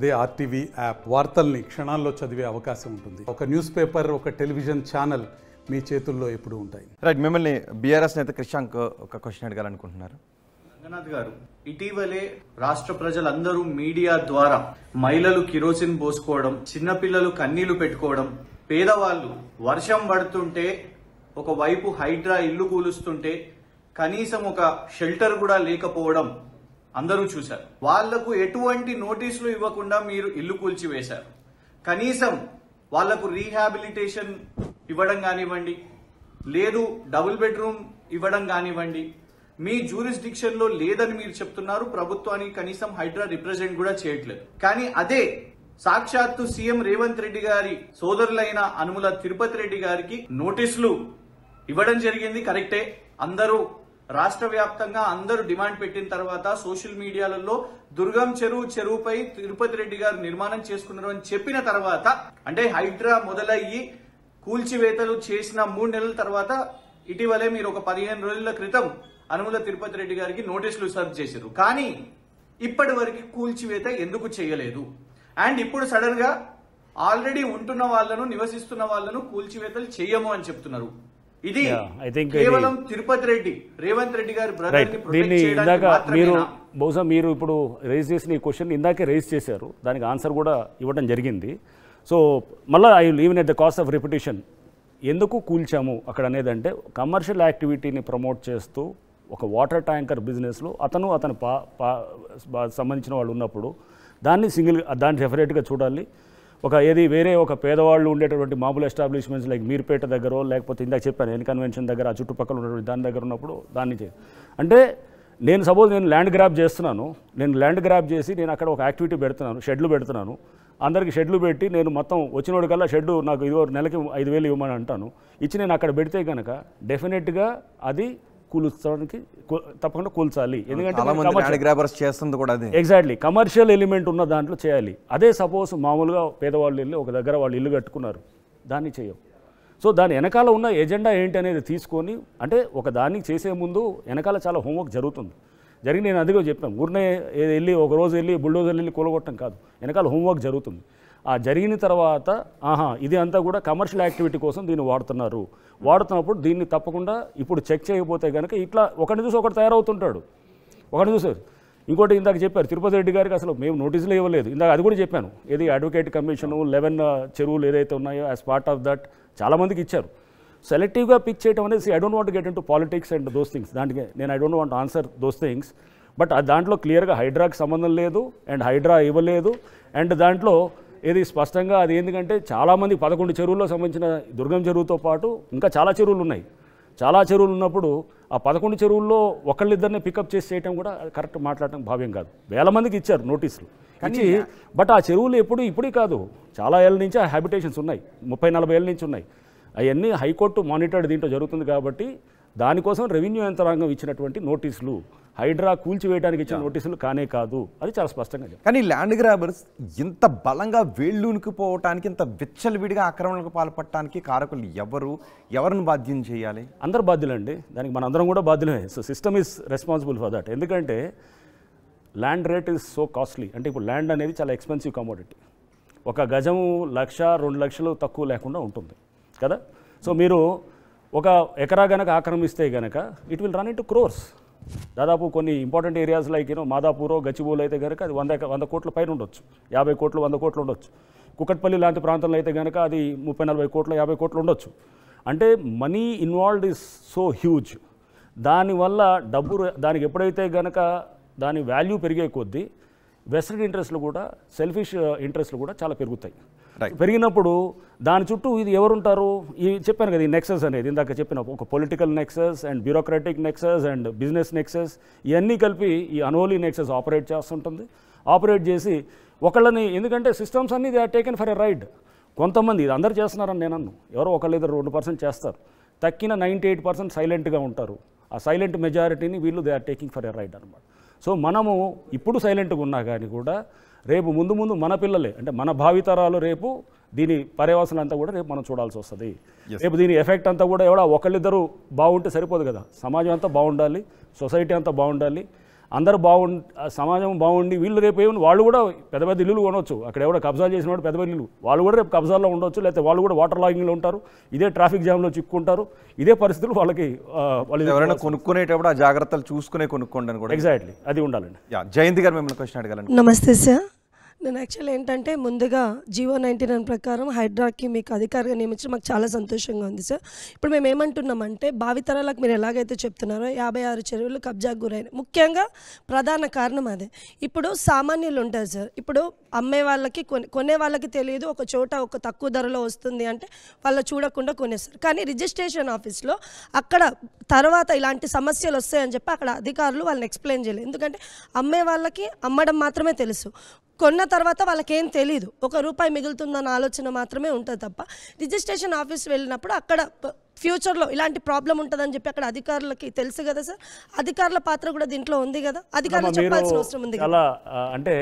అదే RTV app వార్తల్ని క్షణాల్లో చదివే అవకాశం ఉంటుంది. ఒక న్యూస్ పేపర్, ఒక టెలివిజన్ ఛానల్ మీ చేతుల్లో ఎప్పుడు ఉంటాయి. రైట్, మిమ్మల్ని బీఆర్ఎస్ నేత క్రిషాంక్ ఒక క్వశ్చన్ అడగాలనుకుంటున్నారు. రంగనాథ్ గారు, ఇటీవలే రాష్ట్ర ప్రజలందరూ మీడియా ద్వారా మహిళలు కిరోసిన్ పోసుకోవడం, చిన్నపిల్లలు కన్నీళ్లు పెట్టుకోవడం, పేదవాళ్ళు వర్షం పడుతుంటే ఒకవైపు హైడ్రా ఇల్లు కూలుస్తుంటే కనీసం ఒక షెల్టర్ కూడా లేకపోవడం అందరూ చూశారు. వాళ్లకు ఎటువంటి నోటీసులు ఇవ్వకుండా మీరు ఇల్లు కూల్చివేశారు. కనీసం వాళ్లకు రీహాబిలిటేషన్ ఇవ్వడం కానివ్వండి, లేదు డబుల్ బెడ్రూమ్ ఇవ్వడం కానివ్వండి, మీ జ్యూరిస్డిక్షన్ లో లేదని మీరు చెప్తున్నారు. ప్రభుత్వానికి కనీసం హైడ్రా రిప్రజెంట్ కూడా చేయట్లేదు. కానీ అదే సాక్షాత్తు సీఎం రేవంత్ రెడ్డి గారి సోదరులైన అనుముల తిరుపతి రెడ్డి గారికి నోటీసులు ఇవ్వడం జరిగింది. కరెక్టే. అందరూ రాష్ట్ర వ్యాప్తంగా అందరూ డిమాండ్ పెట్టిన తర్వాత సోషల్ మీడియాలలో దుర్గం చెరువుపై తిరుపతి రెడ్డి గారు నిర్మాణం చేసుకున్నారు అని చెప్పిన తర్వాత, అంటే హైడ్రా మొదలయ్యి కూల్చివేతలు చేసిన 3 నెలల తర్వాత ఇటీవలే మీరు ఒక 15 రోజుల క్రితం అనుముల తిరుపతి రెడ్డి గారికి నోటీసులు సర్వ్ చేశారు. కానీ ఇప్పటి వరకు కూల్చివేత ఎందుకు చేయలేదు? అండ్ ఇప్పుడు సడన్ గా ఆల్రెడీ ఉంటున్న వాళ్లను, నివసిస్తున్న వాళ్లను కూల్చివేతలు చేయము అని చెప్తున్నారు. ఇది కేవలం తిరుపతి రెడ్డి, రేవంత్ రెడ్డి గారి బ్రదర్ ని ప్రొటెక్ట్ చేయడానికి మాత్రమేనా? బహుశా మీరు ఇప్పుడు రైజ్ చేసిన ఈ క్వశ్చన్ ఇందాకే రైజ్ చేశారు, దానికి ఆన్సర్ కూడా ఇవ్వడం జరిగింది. సో మళ్ళీ I will even at the cost of repetition, ఎందుకు కూల్చాము అక్కడ అనేది అంటే, కమర్షియల్ యాక్టివిటీని ప్రమోట్ చేస్తూ ఒక వాటర్ ట్యాంకర్ బిజినెస్లో అతను సంబంధించిన వాళ్ళు ఉన్నప్పుడు దాన్ని దాన్ని సెపరేట్గా చూడాలి. వేరే ఒక పేదవాళ్ళు ఉండేటటువంటి మామూలు ఎస్టాబ్లిష్మెంట్స్ లైక్ మీర్పేట దగ్గర, లేకపోతే ఇందాక చెప్పాను ఎన్ కన్వెన్షన్ దగ్గర, ఆ చుట్టుపక్కల ఉన్నటువంటి దాని దగ్గర ఉన్నప్పుడు దాన్ని అంటే నేను ల్యాండ్ గ్రాబ్ చేస్తున్నాను, నేను ల్యాండ్ గ్రాబ్ చేసి నేను అక్కడ ఒక యాక్టివిటీ పెడుతున్నాను, షెడ్లు పెడుతున్నాను, అందరికి షెడ్లు పెట్టి నేను మొత్తం వచ్చినోడి కల్లా షెడ్డు నాకు ఇదిగో నెలకి 5,000 ఇవ్వమని అంటాను, ఇచ్చి నేను అక్కడ పెడితే కనుక డెఫినెట్గా అది కూల్చడానికి తప్పకుండా కూల్చాలి. ఎందుకంటే ఎగ్జాక్ట్లీ కమర్షియల్ ఎలిమెంట్ ఉన్న దాంట్లో చేయాలి. అదే సపోజ్ మామూలుగా పేదవాళ్ళు వెళ్ళి ఒక దగ్గర వాళ్ళు ఇల్లు కట్టుకున్నారు, దాన్ని చేయం. సో దాని వెనకాల ఉన్న ఎజెండా ఏంటి అనేది తీసుకొని, అంటే ఒక దాన్ని చేసే ముందు వెనకాల చాలా హోంవర్క్ జరిగి నేను అదిగో చెప్పాను, ఊరినే వెళ్ళి ఒక రోజు వెళ్ళి బుల్డోజర్ వెళ్ళి కూలగొట్టడం కాదు, వెనకాల హోంవర్క్ జరుగుతుంది. ఆ జరిగిన తర్వాత ఇది అంతా కూడా కమర్షియల్ యాక్టివిటీ కోసం దీన్ని వాడుతున్నప్పుడు దీన్ని తప్పకుండా ఇప్పుడు చెక్ చేయకపోతే కనుక ఇట్లా ఒకరిని చూసి ఒకటి తయారవుతుంటాడు. ఒకరిని చూసారు. ఇంకోటి ఇందాక చెప్పారు తిరుపతి రెడ్డి గారికి అసలు మేము నోటీసులు ఇవ్వలేదు, ఇందాక అది కూడా చెప్పాను. ఏది అడ్వకేట్ కమిషను 11 చెరువులు ఏదైతే ఉన్నాయో యాజ్ పార్ట్ ఆఫ్ దట్ చాలామందికి ఇచ్చారు. సెలెక్టివ్గా పిక్ చేయడం అనేది I don't want get in to politics and those things, దానికి నేను I don't want answer those things. But దాంట్లో క్లియర్గా హైడ్రాకి సంబంధం లేదు అండ్ హైడ్రా ఇవ్వలేదు. అండ్ దాంట్లో ఏది స్పష్టంగా అది ఎందుకంటే చాలామంది 11 చెరువుల్లో సంబంధించిన దుర్గం చెరువుతో పాటు ఇంకా చాలా చెరువులు ఉన్నాయి. చాలా చెరువులు ఉన్నప్పుడు ఆ 11 చెరువుల్లో ఒకళ్ళిద్దరిని పికప్ చేసి చేయడం కూడా కరెక్ట్ మాట్లాడటం భావ్యం కాదు. వేల మందికి ఇచ్చారు నోటీసులు ఇచ్చి, బట్ ఆ చెరువులు ఇప్పుడే కాదు, చాలా ఏళ్ళ నుంచి ఆ హ్యాబిటేషన్స్ ఉన్నాయి, 30-40 ఏళ్ళ నుంచి ఉన్నాయి. అవన్నీ హైకోర్టు మానిటర్డ్ దీంట్లో జరుగుతుంది. కాబట్టి దానికోసం రెవెన్యూ యంత్రాంగం ఇచ్చినటువంటి నోటీసులు హైడ్రా కూల్చివేయడానికి ఇచ్చిన నోటీసులు కానే కాదు, అది చాలా స్పష్టంగా. కానీ ల్యాండ్ గ్రాబర్స్ ఇంత బలంగా వేళ్ళూనికిపోవటానికి, ఇంత విచ్చలవిడిగా ఆక్రమణకు పాల్పడటానికి కారకులు ఎవరిని బాధ్యం చేయాలి? అందరు బాధ్యులండి, దానికి మన అందరం కూడా బాధ్యులమే. So system is responsible for that. ఎందుకంటే land rate is so costly. అంటే ఇప్పుడు ల్యాండ్ అనేది చాలా ఎక్స్పెన్సివ్ కమోడిటీ. ఒక గజము 1,00,000-2 లక్షలు తక్కువ లేకుండా ఉంటుంది కదా. సో మీరు ఒక ఎకరా గనక ఆక్రమిస్తే గనక it will run in to crores. దాదాపు కొన్ని important areas like Madhapur, Gachibowli అయితే కనుక అది 100 కోట్ల పైన ఉండొచ్చు, 50 కోట్లు 100 కోట్లు ఉండొచ్చు. కుకట్పల్లి లాంటి ప్రాంతంలో అయితే కనుక అది 30-40 కోట్లు 50 కోట్లు ఉండొచ్చు. అంటే money involved is so huge. దానివల్ల దానికి ఎప్పుడైతే కనుక దాని వాల్యూ పెరిగే కొద్దీ వెస్టెడ్ ఇంట్రెస్ట్లు కూడా, సెల్ఫిష్ ఇంట్రెస్ట్లు కూడా చాలా పెరుగుతాయి. పెరిగినప్పుడు దాని చుట్టూ ఇది ఎవరుంటారు? చెప్పాను కదా, ఈ నెక్సెస్ అనేది ఇందాక చెప్పిన ఒక political nexus and bureaucratic nexus and business nexus, ఇవన్నీ కలిపి ఈ అన్హోలీ నెక్సెస్ ఆపరేట్ చేస్తుంటుంది. ఆపరేట్ చేసి ఒకళ్ళని, ఎందుకంటే సిస్టమ్స్ అన్నీ they are taken for a ride. కొంతమంది ఇది అందరు చేస్తున్నారని నేను అన్ను, ఎవరో ఒకళ్ళు 2% చేస్తారు, తక్కిన 98% సైలెంట్గా ఉంటారు. ఆ సైలెంట్ మెజారిటీని వీళ్ళు they are taking for a ride అనమాట. సో మనము ఇప్పుడు సైలెంట్గా ఉన్నా కానీ కూడా రేపు ముందు మన పిల్లలే, అంటే మన భావితరాలు రేపు దీని పర్యవసనం అంతా కూడా రేపు మనం చూడాల్సి వస్తుంది. రేపు దీని ఎఫెక్ట్ అంతా కూడా ఒకళ్ళిద్దరూ బాగుంటే సరిపోదు కదా, సమాజం అంతా బాగుండాలి, సొసైటీ అంతా బాగుండాలి. అందరూ సమాజం బాగుండి వీళ్ళు రేపు ఏమో వాళ్ళు కూడా పెద్ద పెద్ద ఇల్లులు కొనవచ్చు. అక్కడ ఎవడో కబ్జా చేసిన వాడు పెద్ద పెద్ద ఇల్లు వాళ్ళు కూడా రేపు కబ్జాల్లో ఉండొచ్చు, లేకపోతే వాళ్ళు కూడా వాటర్ లాగింగ్లో ఉంటారు, ఇదే ట్రాఫిక్ జామ్లో చిక్కుంటారు. ఇదే పరిస్థితులు వాళ్ళకి వాళ్ళు ఎవరైనా కొనుక్కునేటప్పుడు ఆ జాగ్రత్తలు చూసుకునే కొనుక్కోండి కూడా. ఎగ్జాక్ట్లీ అది ఉండాలండి. జయంతి గారు మిమ్మల్ని క్వశ్చన్ అడగాలండి. నమస్తే సార్. నేను యాక్చువల్ ఏంటంటే ముందుగా జీవో 99 ప్రకారం హైడ్రాకి మీకు అధికారిగా నియమించడం మాకు చాలా సంతోషంగా ఉంది సార్. ఇప్పుడు మేము ఏమంటున్నామంటే భావితరాలకు మీరు ఎలాగైతే చెప్తున్నారో 56 చెరువులు కబ్జాకు గురైన ముఖ్యంగా ప్రధాన కారణం అదే. ఇప్పుడు సామాన్యులు ఉంటారు సార్, ఇప్పుడు అమ్మే వాళ్ళకి కొనే వాళ్ళకి తెలియదు, ఒక చోట ఒక తక్కువ ధరలో వస్తుంది అంటే వాళ్ళు చూడకుండా కొనేస్తారు. కానీ రిజిస్ట్రేషన్ ఆఫీస్లో అక్కడ తర్వాత ఇలాంటి సమస్యలు వస్తాయని చెప్పి అక్కడ అధికారులు వాళ్ళని ఎక్స్ప్లెయిన్ చేయలేదు. ఎందుకంటే అమ్మే వాళ్ళకి అమ్మడం మాత్రమే తెలుసు, కొన్న తర్వాత వాళ్ళకేం తెలియదు, ₹1 మిగులుతుందన్న ఆలోచన మాత్రమే ఉంటుంది తప్ప రిజిస్ట్రేషన్ ఆఫీస్ వెళ్ళినప్పుడు అక్కడ ఫ్యూచర్లో ఇలాంటి ప్రాబ్లం ఉంటుందని చెప్పి అక్కడ అధికారులకి తెలుసు కదా సార్. అధికారుల పాత్ర కూడా దీంట్లో ఉంది కదా, అధికారులు చెప్పాల్సిన అవసరం ఉంది కదా. అలా అంటే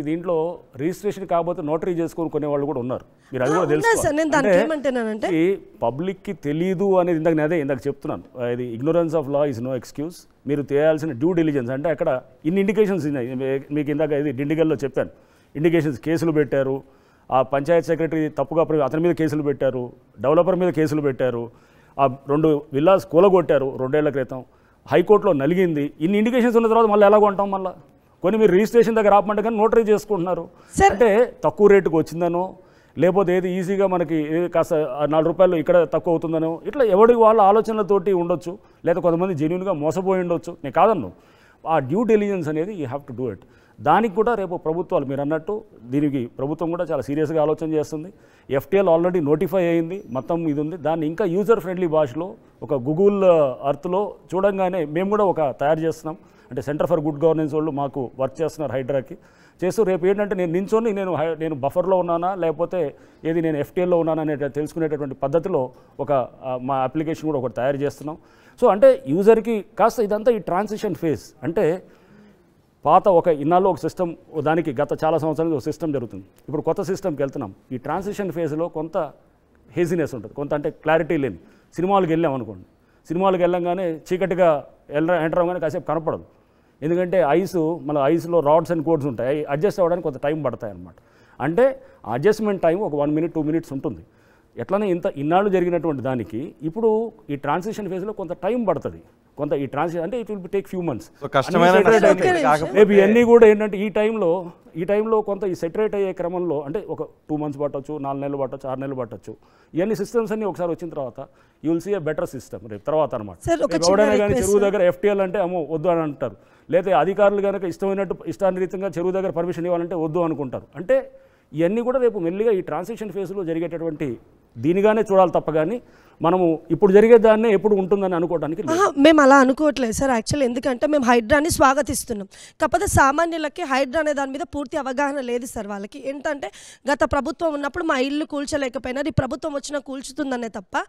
దీంట్లో రిజిస్ట్రేషన్ కాబోతే నోటరీ చేసుకొని కొనే వాళ్ళు కూడా ఉన్నారు. మీరు అది కూడా తెలుసు. నేను దానికి ఏమంటున్నానంటే పబ్లిక్కి తెలియదు అనేది ఇందాక చెప్తున్నాను. ఇది ignorance of law is no excuse. మీరు చేయాల్సిన డ్యూ డిలిజెన్స్ అంటే అక్కడ ఇన్ని ఇండికేషన్స్ ఉన్నాయి. మీకు ఇందాక ఇది డిండిగల్లో చెప్పాను, ఇండికేషన్స్ కేసులు పెట్టారు, ఆ పంచాయత్ సెక్రటరీ తప్పుగా అతని మీద కేసులు పెట్టారు, డెవలపర్ మీద కేసులు పెట్టారు, ఆ 2 విల్లాస్ కూలగొట్టారు 2 ఏళ్ల క్రితం, హైకోర్టులో నలిగింది. ఇన్ని ఇండికేషన్స్ ఉన్న తర్వాత మళ్ళీ ఎలా కొంటాం? మళ్ళీ కొన్ని మీరు రిజిస్ట్రేషన్ దగ్గర ఆపమంటే కానీ నోటరీ చేసుకుంటున్నారు. అంటే తక్కువ రేటుకు వచ్చిందనో, లేకపోతే ఏది ఈజీగా మనకి కాస్త ₹4 ఇక్కడ తక్కువ అవుతుందనో, ఇట్లా ఎవరికి వాళ్ళ ఆలోచనలతోటి ఉండొచ్చు, లేదా కొంతమంది జెన్యూన్గా మోసపోయి ఉండొచ్చు. నేను కాదన్ను. ఆ డ్యూ డిలిజెన్స్ అనేది you have to do it. దానికి కూడా రేపు ప్రభుత్వాలు మీరు అన్నట్టు దీనికి ప్రభుత్వం కూడా చాలా సీరియస్గా ఆలోచన చేస్తుంది. ఎఫ్టీఎల్ ఆల్రెడీ నోటిఫై అయింది, మొత్తం ఇది ఉంది. దాన్ని ఇంకా యూజర్ ఫ్రెండ్లీ భాషలో ఒక గూగుల్ అర్త్లో చూడంగానే మేము కూడా ఒక తయారు చేస్తున్నాం. అంటే సెంటర్ ఫర్ గుడ్ గవర్నెన్స్ వాళ్ళు మాకు వర్క్ చేస్తున్నారు హైడ్రాకి చేస్తూ. రేపు ఏంటంటే నేను నించొని నేను బఫర్లో ఉన్నానా లేకపోతే ఏది నేను ఎఫ్టీఎల్లో ఉన్నానా అనే తెలుసుకునేటటువంటి పద్ధతిలో ఒక మా అప్లికేషన్ కూడా ఒకటి తయారు చేస్తున్నాం. సో అంటే యూజర్కి కాస్త ఇదంతా ఈ ట్రాన్సిషన్ ఫేజ్ అంటే పాత ఇన్నాళ్ళు ఒక సిస్టమ్ దానికి గత చాలా సంవత్సరాలు ఒక సిస్టమ్ జరుగుతుంది. ఇప్పుడు కొత్త సిస్టమ్కి వెళ్తున్నాం. ఈ ట్రాన్సిషన్ ఫేజ్లో కొంత హేజినెస్ ఉంటుంది, కొంత అంటే క్లారిటీ లేని. సినిమాలకు వెళ్ళాం అనుకోండి, సినిమాలకు వెళ్ళంగానే చీకటిగా ఎంటర్ అవ్వగానే కాసేపు కనపడదు. ఎందుకంటే మళ్ళీ ఐస్లో రాడ్స్ అండ్ కోడ్స్ ఉంటాయి, అడ్జస్ట్ అవ్వడానికి కొంత టైం పడతాయి అన్నమాట. అంటే అడ్జస్ట్మెంట్ టైం ఒక 1 minute 2 minutes ఉంటుంది. ఎట్లనే ఇన్నాళ్ళు జరిగినటువంటి దానికి ఇప్పుడు ఈ ట్రాన్సిషన్ ఫేజ్లో కొంత టైం పడుతుంది. కొంత ఈ ట్రాన్సిషన్ అంటే it will take few months. Maybe ఇవన్నీ కూడా ఏంటంటే ఈ టైంలో కొంత ఈ సెటరేట్ అయ్యే క్రమంలో అంటే ఒక 2 months పట్టవచ్చు, 4 నెలలు పట్టవచ్చు, 6 నెలలు పట్టవచ్చు. ఇవన్నీ సిస్టమ్స్ అన్ని ఒకసారి వచ్చిన తర్వాత you will see a better system రేపు తర్వాత అనమాట. ఎవడైనా కానీ చెరువు దగ్గర ఎఫ్టీఎల్ అంటే అమ్మో వద్దు అని అంటారు, లేదా అధికారులు కనుక ఇష్టానురీతంగా చెరువు దగ్గర పర్మిషన్ ఇవ్వాలంటే వద్దు అనుకుంటారు. అంటే ఇవన్నీ కూడా రేపు మెల్లిగా ఈ ట్రాన్సిషన్ ఫేజ్లో జరిగేటటువంటి దీనిగానే చూడాలి తప్ప కానీ మనము ఇప్పుడు జరిగే దాన్నే ఎప్పుడు ఉంటుందని అనుకోవడానికి మేము అలా అనుకోవట్లేదు సార్. యాక్చువల్ ఎందుకంటే మేము హైడ్రాని స్వాగతిస్తున్నాం. కాకపోతే సామాన్యులకి హైడ్రా అనే దాని మీద పూర్తి అవగాహన లేదు సార్. వాళ్ళకి ఏంటంటే గత ప్రభుత్వం ఉన్నప్పుడు మా ఇల్లు కూల్చలేకపోయినా ఈ ప్రభుత్వం వచ్చినా కూల్చుతుందనే తప్ప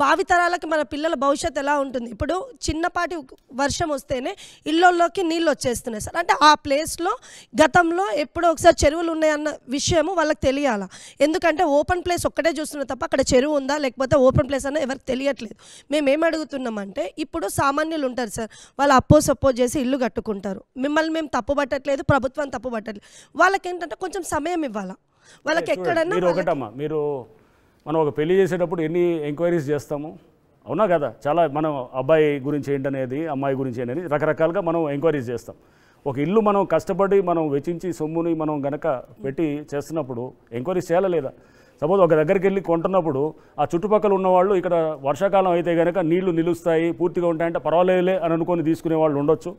భావితరాలకి మన పిల్లల భవిష్యత్తు ఎలా ఉంటుంది. ఇప్పుడు చిన్నపాటి వర్షం వస్తేనే ఇళ్ళల్లోకి నీళ్ళు వచ్చేస్తున్నాయి సార్. అంటే ఆ ప్లేస్లో గతంలో ఎప్పుడో ఒకసారి చెరువులు ఉన్నాయన్న విషయము వాళ్ళకి తెలియాలా. ఎందుకంటే ఓపెన్ ప్లేస్ ఒక్కటే చూస్తున్నారు తప్ప అక్కడ చెరువు ఉందా లేకపోతే ఓపెన్ ప్లేస్ అన్న ఎవరికి తెలియట్లేదు. మేమేం అడుగుతున్నామంటే ఇప్పుడు సామాన్యులు ఉంటారు సార్, వాళ్ళు సపోజ్ చేసి ఇల్లు కట్టుకుంటారు. మిమ్మల్ని మేము తప్పు పట్టట్లేదు, ప్రభుత్వం తప్పు పట్టట్లేదు. వాళ్ళకి ఏంటంటే కొంచెం సమయం ఇవ్వాలా. వాళ్ళకి ఎక్కడన్నా మీరు మనం ఒక పెళ్లి చేసేటప్పుడు ఎన్ని ఎంక్వైరీస్ చేస్తాము అవునా కదా. చాలా మనం అబ్బాయి గురించి ఏంటనేది అమ్మాయి గురించి ఏంటనేది రకరకాలుగా మనం ఎంక్వైరీస్ చేస్తాం. ఒక ఇల్లు మనం కష్టపడి మనం వెచ్చించి సొమ్ముని మనం గనక పెట్టి చేస్తున్నప్పుడు ఎంక్వైరీస్ చేయాలా లేదా. సపోజ్ ఒక దగ్గరికి వెళ్ళి కొంటున్నప్పుడు ఆ చుట్టుపక్కల ఉన్నవాళ్ళు ఇక్కడ వర్షాకాలం అయితే కనుక నీళ్లు నిలుస్తాయి పూర్తిగా ఉంటాయంటే పర్వాలేదులే అని అనుకొని తీసుకునే వాళ్ళు ఉండొచ్చు.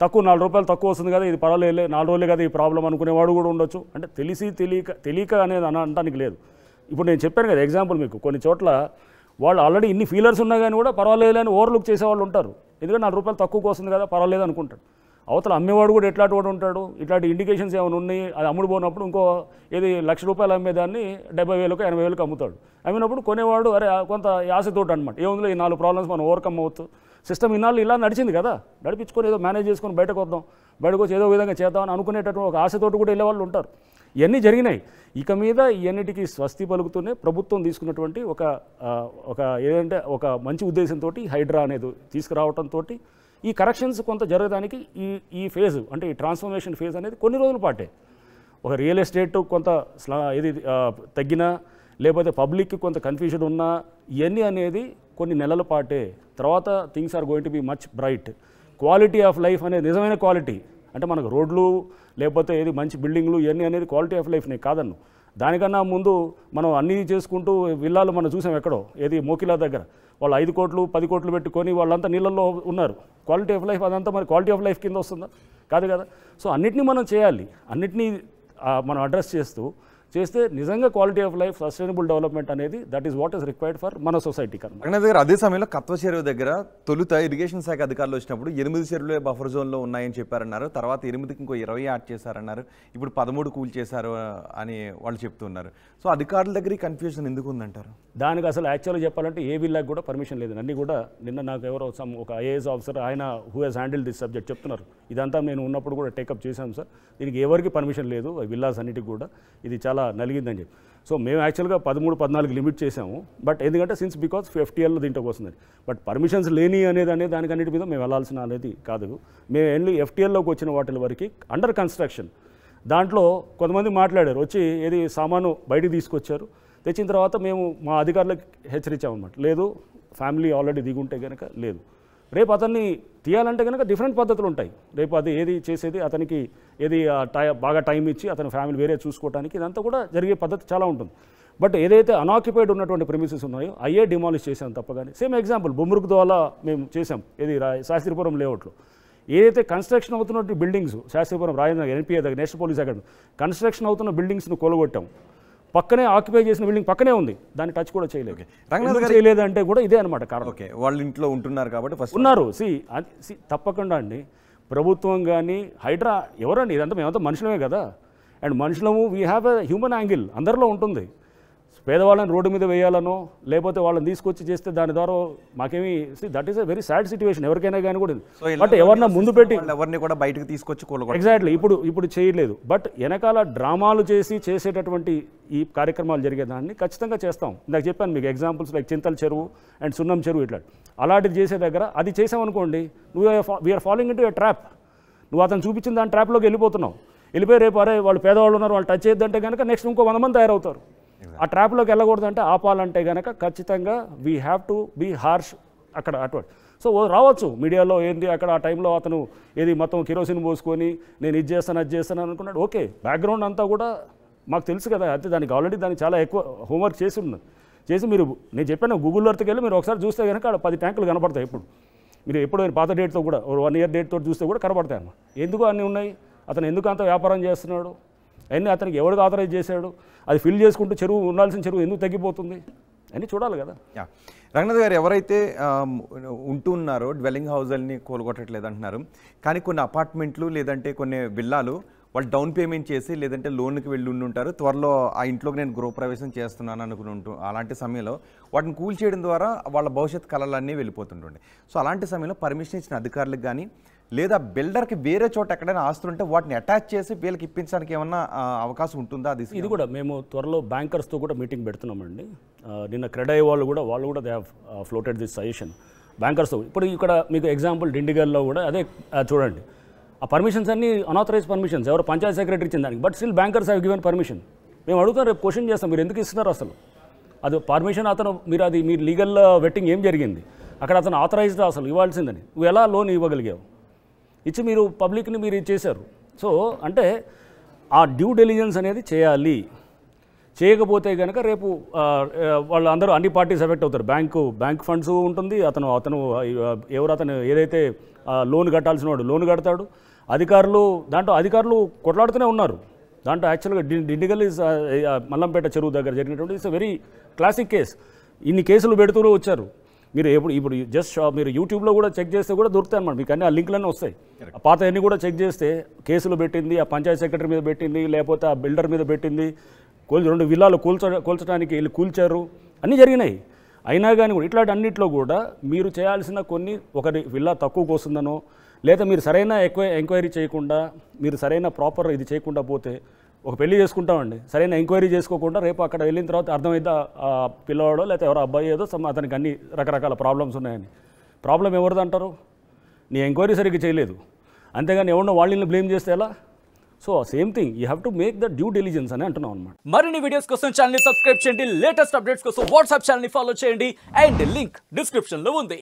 తక్కువ ₹4 తక్కువ వస్తుంది కదా ఇది పర్వాలేదులే 4 రోజులే కదా ఈ ప్రాబ్లం అనుకునేవాడు కూడా ఉండొచ్చు. అంటే తెలియక అనేది అనడానికి లేదు. ఇప్పుడు నేను చెప్పాను కదా ఎగ్జాంపుల్ మీకు, కొన్ని చోట్ల వాళ్ళు ఆల్రెడీ ఇన్ని ఫీలర్స్ ఉన్నా కానీ కూడా పర్వాలేదు అని ఓవర్లుక్ చేసేవాళ్ళు ఉంటారు. ఎందుకంటే ₹4 తక్కువకు వస్తుంది కదా పర్వాలేదు అనుకుంటాడు. అవతల అమ్మేవాడు కూడా ఎట్లాంటి వాడు ఉంటాడు, ఇట్లాంటి ఇండికేషన్స్ ఏమైనా ఉన్నాయి అది అమ్ముడు పోయినప్పుడు ఇంకో ఏది ₹1,00,000 అమ్మేదాన్ని 70,000 80,000 అమ్ముతాడు. అమ్మినప్పుడు కొనేవాడు అరే కొంత ఆశతోటి అనమాట, ఏముందో ఈ 4 ప్రాబ్లమ్స్ మనం ఓవర్కమ్ అవుతూ సిస్టమ్ ఇన్నాళ్ళు ఇలా నడిచింది కదా, నడిపించుకొని ఏదో మేనేజ్ చేసుకొని బయటకు వద్దాం, బయటకు వచ్చి ఏదో విధంగా చేద్దామని అనుకునేటటువంటి ఒక ఆశతోటి కూడా వెళ్ళేవాళ్ళు ఉంటారు. ఇవన్నీ జరిగినాయి. ఇక మీద ఇవన్నిటికీ స్వస్తి పలుకుతూనే ప్రభుత్వం తీసుకున్నటువంటి ఒక ఏదంటే ఒక మంచి ఉద్దేశంతో హైడ్రా అనేది తీసుకురావడంతో ఈ కరెక్షన్స్ కొంత జరగడానికి ఈ ఫేజ్ అంటే ఈ ట్రాన్స్ఫర్మేషన్ ఫేజ్ అనేది కొన్ని రోజుల పాటే. ఒక రియల్ ఎస్టేట్ కొంత ఇది తగ్గినా లేకపోతే పబ్లిక్కి కొంత కన్ఫ్యూజన్ ఉన్నా ఇవన్నీ అనేది కొన్ని నెలల పాటే. తర్వాత things are going to be much bright. Quality of life అనేది నిజమైన క్వాలిటీ అంటే మనకు రోడ్లు లేకపోతే ఏది మంచి బిల్డింగ్లు ఇవన్నీ అనేది క్వాలిటీ ఆఫ్ లైఫ్ నేను కాదన్ను. దానికన్నా ముందు మనం అన్నీ చేసుకుంటూ విల్లాలు మనం చూసాం ఎక్కడో ఏది మోకిలా దగ్గర వాళ్ళు 5 కోట్లు 10 కోట్లు పెట్టుకొని వాళ్ళంతా నీళ్ళల్లో ఉన్నారు. క్వాలిటీ ఆఫ్ లైఫ్ అదంతా మరి క్వాలిటీ ఆఫ్ లైఫ్ కింద వస్తుందా? కాదు కదా. సో అన్నిటినీ మనం చేయాలి, అన్నిటినీ మనం అడ్రస్ చేస్తే నిజంగా quality of life sustainable development అనేది that is what is required for మన సొసైటీకి అన్నమాట. రంగనాథ్ గారు అదే సమయంలో కత్వ చెరువు దగ్గర తొలుత ఇరిగేషన్ శాఖ అధికారులు వచ్చినప్పుడు 8 చెరువులే బఫర్ జోన్లో ఉన్నాయని చెప్పారన్నారు. తర్వాత 8కి ఇంకో 20 యాడ్ చేశారన్నారు. ఇప్పుడు 13 కూల్ చేశారు అని వాళ్ళు చెప్తున్నారు. సో అధికారుల దగ్గర ఈ కన్ఫ్యూజన్ ఎందుకు ఉందంటారు? దానికి అసలు యాక్చువల్గా చెప్పాలంటే ఏ విల్లాకి కూడా పర్మిషన్ లేదు. అన్నీ కూడా నిన్న నాకు ఎవరో ఒక ఐఏఎస్ ఆఫీసర్ ఆయన who he's handle this subject చెప్తున్నారు. ఇదంతా నేను ఉన్నప్పుడు కూడా టేకప్ చేశాం సార్, దీనికి ఎవరికి పర్మిషన్ లేదు విల్లాస్ అన్నిటికి కూడా, ఇది చాలా నలిగిందని చెప్పి. సో మేము యాక్చువల్గా 13-14 లిమిట్ చేసాము. బట్ ఎందుకంటే సిన్స్ బికాస్ FTLలో దీంట్లోకి వస్తుంది. బట్ పర్మిషన్స్ లేని అనేది దానికి అన్నిటి మీద మేము వెళ్ళాల్సిన అనేది కాదు. మేము ఓన్లీ FTLలోకి వచ్చిన వాటి వరకు అండర్ కన్స్ట్రక్షన్ దాంట్లో కొంతమంది మాట్లాడారు, వచ్చి ఏది సామాను బయటికి తీసుకొచ్చారు. తెచ్చిన తర్వాత మేము మా అధికారులకు హెచ్చరించామన్నమాట, లేదు ఫ్యామిలీ ఆల్రెడీ దిగుంటే కనుక లేదు. రేపు అతన్ని తీయాలంటే కనుక డిఫరెంట్ పద్ధతులు ఉంటాయి. రేపు అది ఏది చేసేది అతనికి ఏది బాగా టైం ఇచ్చి అతని ఫ్యామిలీ వేరే చూసుకోవడానికి ఇదంతా కూడా జరిగే పద్ధతి చాలా ఉంటుంది. బట్ ఏదైతే అన్ఆక్యుపైడ్ ఉన్నటువంటి ప్రెమిసెస్ ఉన్నాయో అయ్యే డిమాలిష్ చేసాం తప్ప కానీ. సేమ్ ఎగ్జాంపుల్ బొమ్మరుకు ద్వారా మేము చేసాం ఏది శాస్త్రీపురం లేఅవుట్లో ఏదైతే కన్స్ట్రక్షన్ అవుతున్న బిల్డింగ్స్ శాస్త్రీపురం రాజేంద్ర NPA దగ్గర నేషనల్ పోలీస్ అకాడమీ కన్స్ట్రక్షన్ అవుతున్న బిల్డింగ్స్ను కొలగొట్టాం. పక్కనే ఆక్యుపై చేసిన బిల్డింగ్ పక్కనే ఉంది, దాన్ని టచ్ కూడా చేయలేదు. రంగనాథ్ గారు చేయలేదంటే కూడా ఇదే అనమాట కారణం. ఓకే, వాళ్ళ ఇంట్లో ఉంటున్నారు కాబట్టి ఫస్ట్ ఉన్నారు. తప్పకుండా అండి ప్రభుత్వం కానీ హైడ్రా ఎవరండి ఇదంతా మేమంతా మనుషులమే కదా. అండ్ మనుషులము we have a human angle అందరిలో ఉంటుంది. పేదవాళ్ళని రోడ్డు మీద వేయాలనో లేకపోతే వాళ్ళని తీసుకొచ్చి చేస్తే దాని ద్వారా మాకేమి that is a very sad situation ఎవరికైనా కానీ కూడా. బట్ ఎవరన్నా ముందు పెట్టి ఎవరిని కూడా బయటకు తీసుకొచ్చి ఎగ్జాక్ట్లీ ఇప్పుడు చేయలేదు. బట్ వెనకాల డ్రామాలు చేసేటటువంటి ఈ కార్యక్రమాలు జరిగేదాన్ని ఖచ్చితంగా చేస్తాం. ఇందాక చెప్పాను మీకు ఎగ్జాంపుల్స్ లైక్ చింతల చెరువు అండ్ సున్నం చెరువు ఇట్లా అలాంటిది చేసే దగ్గర అది చేసామనుకోండి we are following into a trap. నువ్వు అతను చూపించిన దాని ట్రాప్లోకి వెళ్ళిపోయి రేపు అరే వాళ్ళు పేదవాళ్ళు ఉన్నారు వాళ్ళు టచ్ చేయొద్దంటే కనుక నెక్స్ట్ ఇంకో 100 మంది తయారవుతారు. ఆ ట్రాప్లోకి వెళ్ళకూడదంటే ఆపాలంటే కనుక ఖచ్చితంగా we have to be harsh అక్కడ అటువంటి. సో రావచ్చు మీడియాలో ఏంటి అక్కడ ఆ టైంలో అతను ఏది మొత్తం కిరోసిన్ పోసుకొని నేను ఇది చేస్తాను అది చేస్తాను అనుకున్నాడు. ఓకే, బ్యాక్గ్రౌండ్ అంతా కూడా మాకు తెలుసు కదా. అయితే దానికి ఆల్రెడీ దానికి చాలా ఎక్కువ హోంవర్క్ చేసి మీరు నేను చెప్పాను గూగుల్ ఎర్త్కి వెళ్ళి మీరు ఒకసారి చూస్తే కనుక అక్కడ 10 ట్యాంకులు కనపడతాయి. ఇప్పుడు మీరు ఎప్పుడు పాత డేట్తో కూడా 1 ఇయర్ డేట్తో చూస్తే కూడా కనపడతాయి అన్నమాట. ఎందుకు అన్నీ ఉన్నాయి, అతను ఎందుకు అంత వ్యాపారం చేస్తున్నాడు, అన్నీ అతనికి ఎవరికి ఆథరైజ్ చేశాడు, అది ఫిల్ చేసుకుంటూ చెరువు ఉండాల్సిన చెరువు ఎందుకు తగ్గిపోతుంది అని చూడాలి కదా. రంగనాథ్ గారు ఎవరైతే ఉంటున్నారో డ్వెల్లింగ్ హౌజుల్ని కూలగొట్టట్లేదు అంటున్నారు, కానీ కొన్ని అపార్ట్మెంట్లు లేదంటే కొన్ని విల్లాలు వాళ్ళు డౌన్ పేమెంట్ చేసి లేదంటే లోన్కి వెళ్ళి ఉంటారు, త్వరలో ఆ ఇంట్లోకి నేను గృహప్రవేశం చేస్తున్నాను అనుకుని అలాంటి సమయంలో వాటిని కూల్చేయడం ద్వారా వాళ్ళ భవిష్యత్ కళలన్నీ వెళ్ళిపోతుంటుండే. సో అలాంటి సమయంలో పర్మిషన్ ఇచ్చిన అధికారులకు కానీ లేదా బిల్డర్కి వేరే చోట ఎక్కడైనా ఆస్తులు ఉంటే వాటిని అటాచ్ చేసి వీళ్ళకి ఇప్పించడానికి ఏమన్నా అవకాశం ఉంటుందా? ఇది కూడా మేము త్వరలో బ్యాంకర్స్తో కూడా మీటింగ్ పెడుతున్నామండి. నిన్న క్రెడై వాళ్ళు కూడా they have floated this suggestion బ్యాంకర్స్తో. ఇప్పుడు ఇక్కడ మీకు ఎగ్జాంపుల్ డిండిగల్లో కూడా అదే చూడండి, ఆ పర్మిషన్స్ అన్ని అనాథరైజ్ పర్మిషన్స్ ఎవరు పంచాయత్ సెక్రటరీ ఇచ్చిన దానికి, but still bankers have given permission. మేము అడుగుతాం, రేపు క్వశ్చన్ చేస్తాం, మీరు ఎందుకు ఇస్తున్నారు అసలు అది పర్మిషన్? అతను మీరు లీగల్ వెట్టింగ్ ఏం జరిగింది అక్కడ, అతను ఆథరైజ్డ్ అసలు ఇవ్వాల్సిందని నువ్వు ఎలా లోన్ ఇవ్వగలిగావు? ఇచ్చి మీరు పబ్లిక్ని మీరు చేశారు. సో అంటే ఆ డ్యూ డెలిజెన్స్ అనేది చేయాలి. చేయకపోతే కనుక రేపు వాళ్ళందరూ అన్ని పార్టీస్ ఎఫెక్ట్ అవుతారు. బ్యాంక్ ఫండ్స్ ఉంటుంది, అతను ఏదైతే లోన్ కట్టాల్సిన వాడు లోన్ కడతాడు. అధికారులు కొట్లాడుతూనే ఉన్నారు. దాంట్లో యాక్చువల్గా డిండిగల్ ఈజ్ మల్లంపేట చెరువు దగ్గర జరిగినటువంటి ఇట్స్ వెరీ క్లాసిక్ కేస్. ఇన్ని కేసులు పెడుతూ వచ్చారు. మీరు ఇప్పుడు జస్ట్ మీరు యూట్యూబ్లో కూడా చెక్ చేస్తే కూడా దొరుకుతాయి అన్నమాట, మీకు అన్ని ఆ లింక్లన్నీ వస్తాయి. ఆ పాత అన్నీ కూడా చెక్ చేస్తే కేసులు పెట్టింది ఆ పంచాయత్ సెక్రటరీ మీద పెట్టింది, లేకపోతే ఆ బిల్డర్ మీద పెట్టింది, 2 విల్లాలు కూల్చడానికి వెళ్ళి కూల్చారు, అన్నీ జరిగినాయి. అయినా కానీ కూడా ఇట్లాంటి అన్నింటిలో కూడా మీరు చేయాల్సిన కొన్ని ఒకరి విల్లా తక్కువకు వస్తుందనో లేదా మీరు సరైన ఎంక్వైరీ చేయకుండా మీరు సరైన ప్రాపర్ ఇది చేయకుండా పోతే ఒక పెళ్లి చేసుకుంటామండి, సరైన ఎంక్వైరీ చేసుకోకుండా రేపు అక్కడ వెళ్ళిన తర్వాత అర్థమైతే ఆ పిల్లవాడో లేకపోతే ఎవరో అబ్బాయి ఏదో అతనికి అన్ని రకరకాల ప్రాబ్లమ్స్ ఉన్నాయని. ప్రాబ్లం ఎవరిది అంటారు? నీ ఎంక్వైరీ సరిగ్గా చేయలేదు, అంతేగాని ఎవరినో వాళ్ళని బ్లేమ్ చేస్తే ఎలా? So same thing, you have to make the due diligence అని అంటున్నాం అనమాట. మరిన్ని వీడియోస్ కోసం ఛానల్ ని సబ్స్క్రైబ్ చేయండి, లేటెస్ట్ అప్డేట్స్ కోసం వాట్సాప్ ఛానల్ ని ఫాలో చేయండి, అండ్ లింక్ డిస్క్రిప్షన్ లో ఉంది.